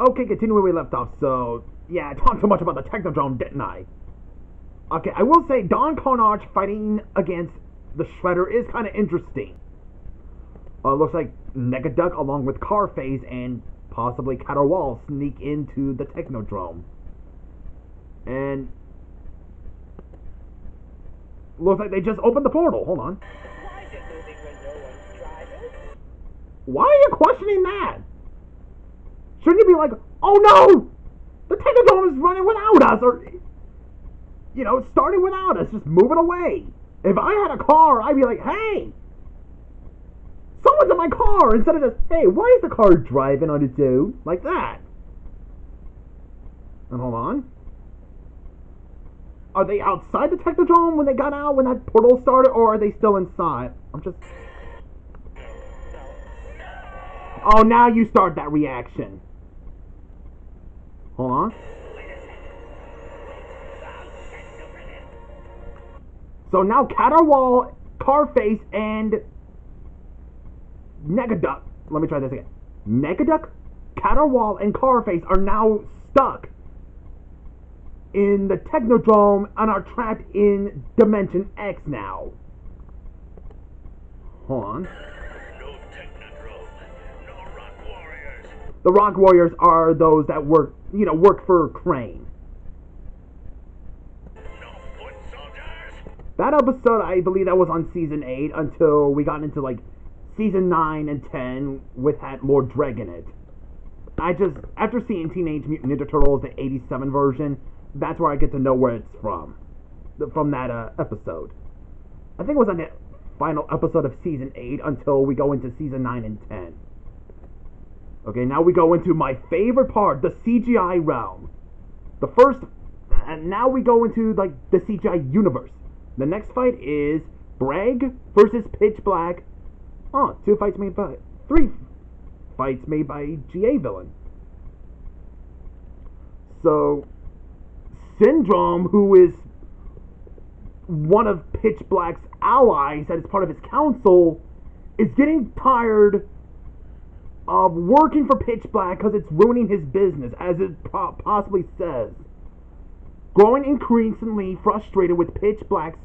Okay, continuing where we left off. So, yeah, I talked too much about the Technodrome, didn't I? Okay, I will say Don Carnage fighting against the Shredder is kind of interesting. Looks like Negaduck along with Carface and possibly Caterwall sneak into the Technodrome. And looks like they just opened the portal. Hold on. Why is it moving when no one's driving? Why are you questioning that? Shouldn't you be like, oh no! The Technodrome is running without us, or, you know, starting without us, just moving away. If I had a car, I'd be like, hey! Someone's in my car! Instead of just, hey, why is the car driving on its own? Like that. And hold on. Are they outside the Technodrome when they got out, when that portal started, or are they still inside? I'm just... Oh, now you start that reaction. Hold on. So now Caterwall, Carface, and Negaduck. Let me try this again. Negaduck, Caterwall, and Carface are now stuck in the Technodrome and are trapped in Dimension X now. Hold on. No Technodrome, no Rock Warriors. The Rock Warriors are those that work for Crane. No foot soldiers. That episode, I believe that was on season 8 until we got into like season 9 and 10 with had Lord Dreg in it. After seeing Teenage Mutant Ninja Turtles, the 87 version, that's where I get to know where it's from that episode. I think it was on the final episode of season 8 until we go into season 9 and 10. Okay, now we go into my favorite part, the CGI realm. And now we go into like the CGI universe. The next fight is Brag versus Pitch Black. Oh, 3 fights made by GA villain. So Syndrome, who is one of Pitch Black's allies that is part of his council, is getting tired of working for Pitch Black because it's ruining his business, as it possibly says. Growing increasingly frustrated with Pitch Black's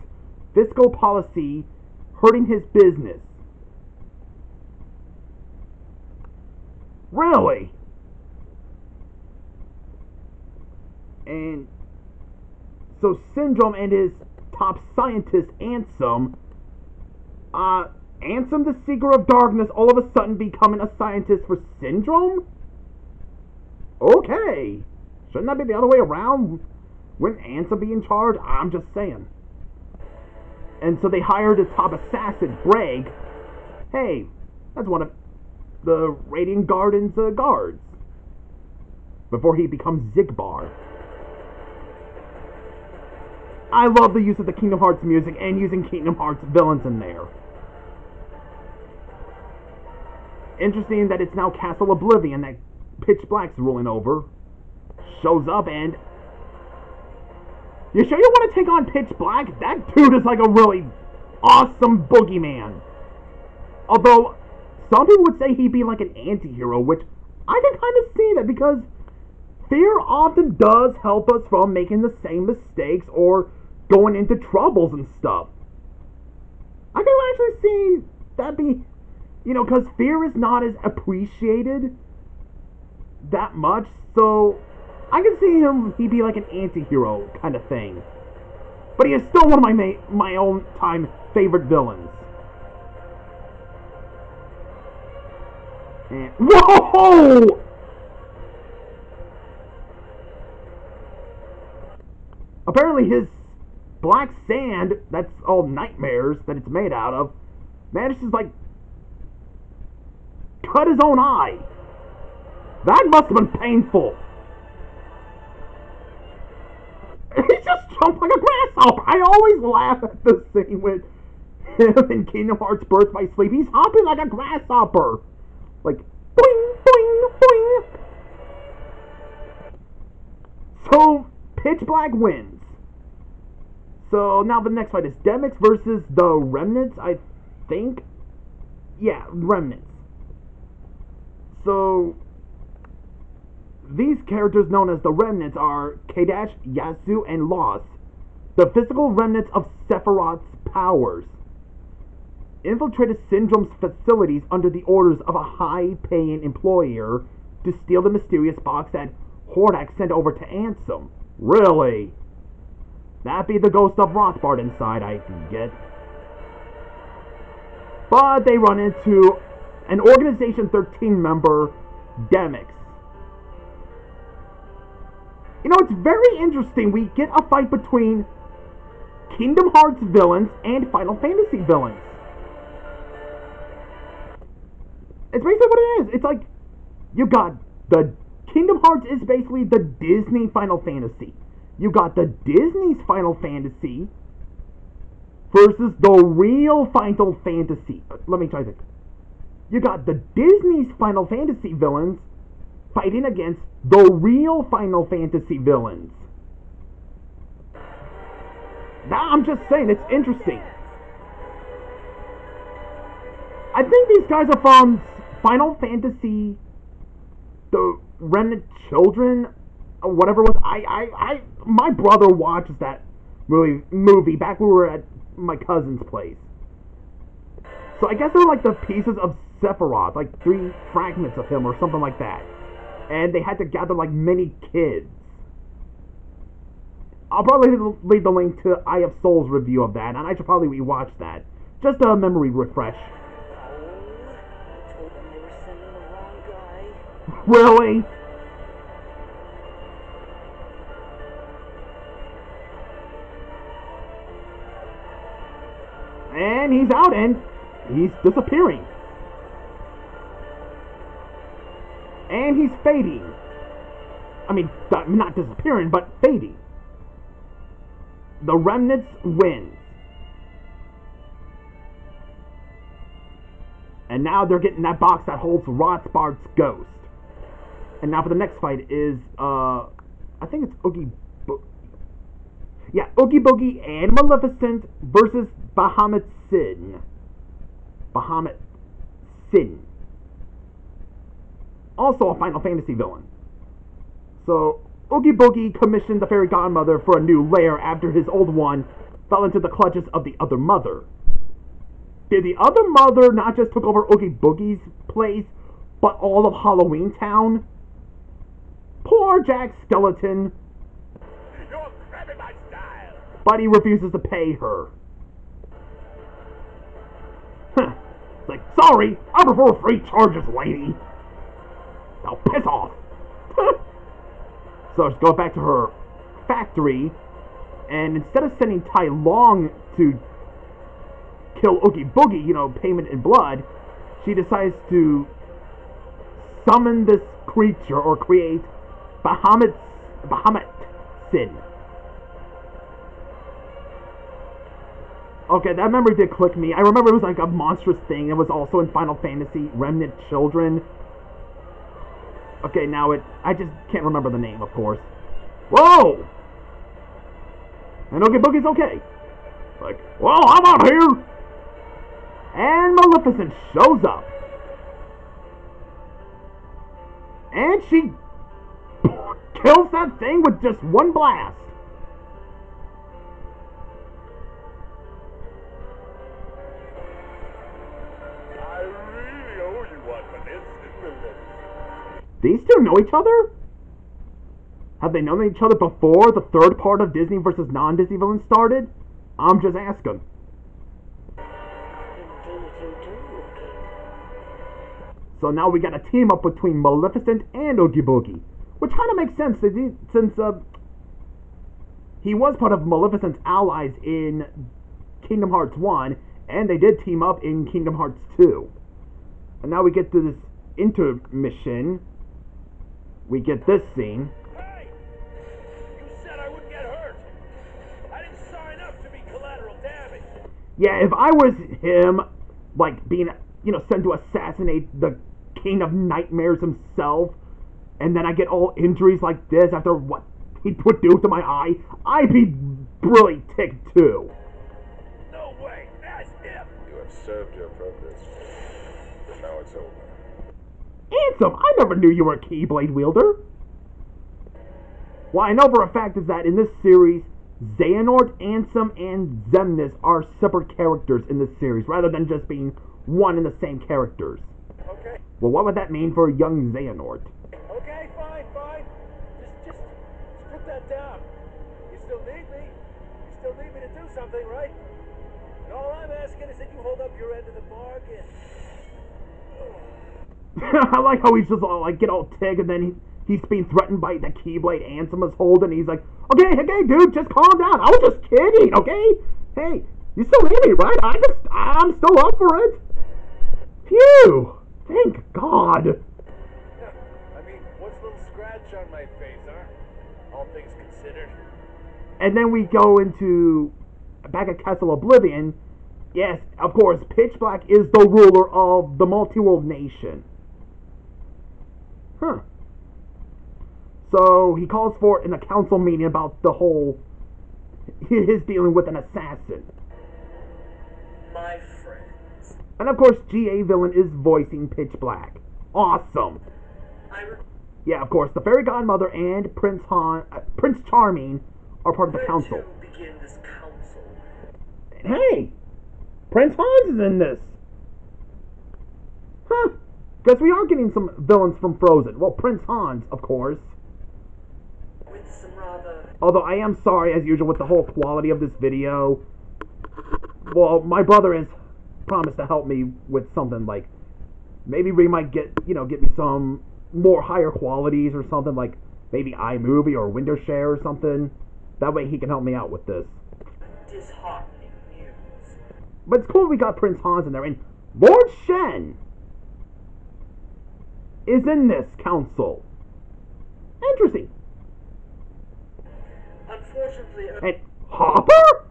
fiscal policy hurting his business. Really? And so Syndrome and his top scientist, Ansem, Ansem the Seeker of Darkness all of a sudden becoming a scientist for Syndrome? Okay. Shouldn't that be the other way around? Wouldn't Ansem be in charge? I'm just saying. And so they hired the top assassin, Brag. Hey, that's one of the Radiant Garden's guards. Before he becomes Zigbar. I love the use of the Kingdom Hearts music and using Kingdom Hearts villains in there. Interesting that it's now Castle Oblivion that Pitch Black's ruling over. Shows up and... You sure you want to take on Pitch Black? That dude is like a really awesome boogeyman. Although, some people would say he'd be like an anti-hero, which I can kind of see that because fear often does help us from making the same mistakes or going into troubles and stuff. I can actually see that be... You know, because fear is not as appreciated that much, so I can see he'd be like an anti-hero kind of thing. But he is still one of my own time favorite villains. And, whoa! Apparently his black sand, that's all nightmares that it's made out of, manages to like cut his own eye. That must have been painful. He just jumped like a grasshopper. I always laugh at the scene with him in Kingdom Hearts Birth by Sleep. He's hopping like a grasshopper. Like, boing, boing, boing. So, Pitch Black wins. So, now the next fight is Demyx versus the Remnants, I think. Yeah, Remnants. So, These characters known as the Remnants are Kadash, Yasu, and Loss, the physical remnants of Sephiroth's powers. Infiltrated Syndrome's facilities under the orders of a high-paying employer to steal the mysterious box that Hordak sent over to Ansem. Really? That'd be the ghost of Rothbard inside, I get. But they run into an Organization 13 member, Demyx. You know, it's very interesting. We get a fight between Kingdom Hearts villains and Final Fantasy villains. It's basically what it is. It's like, you got the Kingdom Hearts is basically the Disney Final Fantasy. You got the Disney's Final Fantasy versus the real Final Fantasy. Let me try this. You got the Disney's Final Fantasy villains fighting against the real Final Fantasy villains. Now, I'm just saying, it's interesting. I think these guys are from Final Fantasy, the Remnant Children, or whatever it was. My brother watched that movie back when we were at my cousin's place. So I guess they're like the pieces of Sephiroth, like 3 fragments of him or something like that. And they had to gather like many kids. I'll probably leave the link to Eye of Souls review of that, and I should probably rewatch that. Just a memory refresh. I told them they were sending the wrong guy. Really? And he's out and he's disappearing. And he's fading. I mean, not disappearing, but fading. The Remnants wins. And now they're getting that box that holds Rothbard's ghost. And now for the next fight is, I think it's Oogie Boogie. Yeah, Oogie Boogie and Maleficent versus Bahamut Sin. Bahamut Sin. Also a Final Fantasy villain. So, Oogie Boogie commissioned the Fairy Godmother for a new lair after his old one fell into the clutches of the other mother. Did the other mother not just took over Oogie Boogie's place, but all of Halloween Town? Poor Jack Skeleton. You're cramming my style. But he refuses to pay her. Huh. It's like, sorry, I prefer free charges, lady. Now piss off. So she goes back to her factory, and instead of sending Tai Long to kill Oogie Boogie, you know, payment in blood, she decides to summon this creature or create Bahamut Sin. Okay, that memory did click me. I remember it was like a monstrous thing. It was also in Final Fantasy Remnant Children. Okay, now I just can't remember the name, of course. Whoa! And Oogie Boogie's okay. Like, well, I'm out here! And Maleficent shows up. And she kills that thing with just one blast. I really owe you one for this. These two know each other? Have they known each other before the third part of Disney versus non-Disney villains started? I'm just asking. Indeed you do, Oogie. So now we got a team up between Maleficent and Oogie Boogie. Which kind of makes sense since he was part of Maleficent's allies in Kingdom Hearts 1, and they did team up in Kingdom Hearts 2. And now we get to this intermission. We get this scene. Hey! You said I wouldn't get hurt. I didn't sign up to be collateral damage. Yeah, if I was him, like, being, you know, sent to assassinate the King of Nightmares himself, and then I get all injuries like this after what he would do to my eye, I'd be really ticked too. No way. That's him. You have served your purpose, but now it's over. Ansem, I never knew you were a Keyblade wielder. What I know for a fact is that in this series, Xehanort, Ansem, and Xemnas are separate characters in this series, rather than just being one and the same characters. Okay. Well, what would that mean for young Xehanort? Okay, fine. Just put that down. You still need me. You still need me to do something, right? And all I'm asking is that you hold up your end of the bargain. I like how he's just all, like, get all ticked, and then he's being threatened by the Keyblade Ansem is holding. He's like, okay, dude, just calm down. I was just kidding, okay? Hey, you still need me, right? I'm still up for it. Phew! Thank God. Yeah, I mean, what's a little scratch on my face, huh? All things considered. And then we go into back at Castle Oblivion. Yes, of course, Pitch Black is the ruler of the multi-world nation. Huh. So he calls for it in a council meeting about the whole his dealing with an assassin. My friends. And of course, G.A. Villain is voicing Pitch Black. Awesome. Yeah, of course, the Fairy Godmother and Prince Charming are part of the council. To begin this council. Hey, Prince Hans is in this. Huh. Because we are getting some villains from Frozen. Well, Prince Hans, of course. With some rather... Although I am sorry, as usual, with the whole quality of this video. Well, my brother has promised to help me with something like... Maybe we might get me some more higher qualities or something like maybe iMovie or Windows Share or something. That way he can help me out with this. disheartening news. But it's cool we got Prince Hans in there. And Lord Shen is in this council. Interesting. Unfortunately, And Hopper?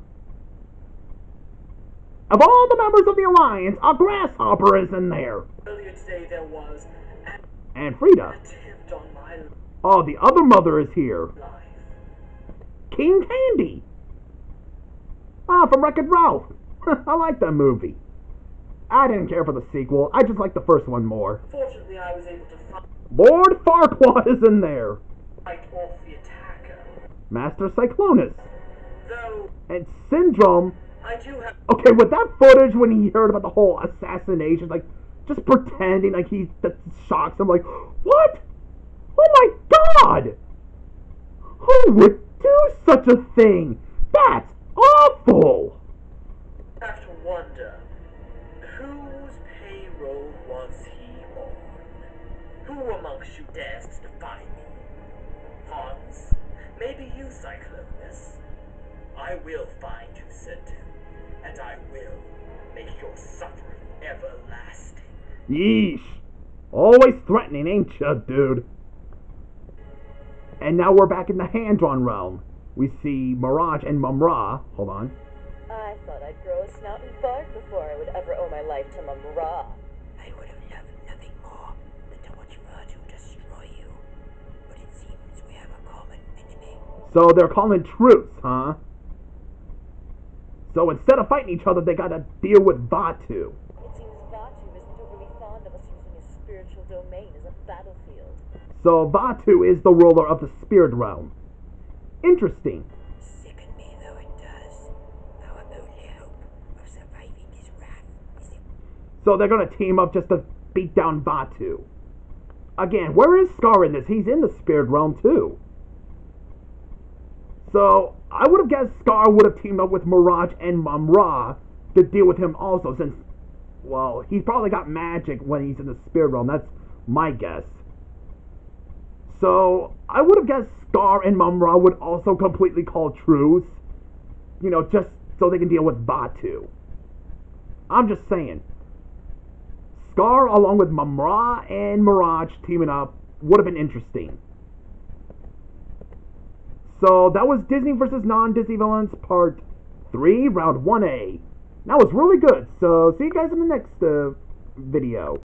Of all the members of the Alliance, a grasshopper is in there. earlier today there was an And Frida. attempt on my Oh, the other mother is here. life. King Candy. Ah, from Wreck-It Ralph. I like that movie. I didn't care for the sequel. I just liked the first one more. Fortunately, I was able to Lord Farquaad is in there. fight off the attacker. Master Cyclonus. Though And Syndrome. I do have Okay, with that footage when he heard about the whole assassination, like, just pretending like that shocks him, like, what? Oh my God! Who would do such a thing? That's awful! have to wonder, whose payroll was he on? Who amongst you dares to defy me? Hans? Maybe you, Cyclonus? I will find you, Sentinel, and I will make your suffering everlasting. Yeesh. Always threatening, ain't ya, dude? And now we're back in the hand-drawn realm. We see Mirage and Mum-Ra. Hold on. I thought I'd grow a snout and bark before I would ever owe my life to Mum-Ra. I would have loved nothing more than to watch Virtue destroy you, but it seems we have a common enemy. So they're calling truce, huh? So instead of fighting each other, they gotta deal with Vaatu. It seems Vaatu isn't overly fond of us using his spiritual domain as a battlefield. So Vaatu is the ruler of the spirit realm. Interesting. Sicken me though it does. Our only hope of surviving this wrath is if So they're gonna team up just to beat down Vaatu. Again, where is Scar in this? He's in the spirit realm too. So I would have guessed Scar would have teamed up with Mirage and Mum-Ra to deal with him also, since, well, he's probably got magic when he's in the spirit realm. That's my guess. So I would have guessed Scar and Mum-Ra would also completely call truce, just so they can deal with Vaatu. I'm just saying. Scar along with Mum-Ra and Mirage teaming up would have been interesting. So that was Disney vs. non-Disney Villains Part 3, Round 1A. That was really good, so see you guys in the next video.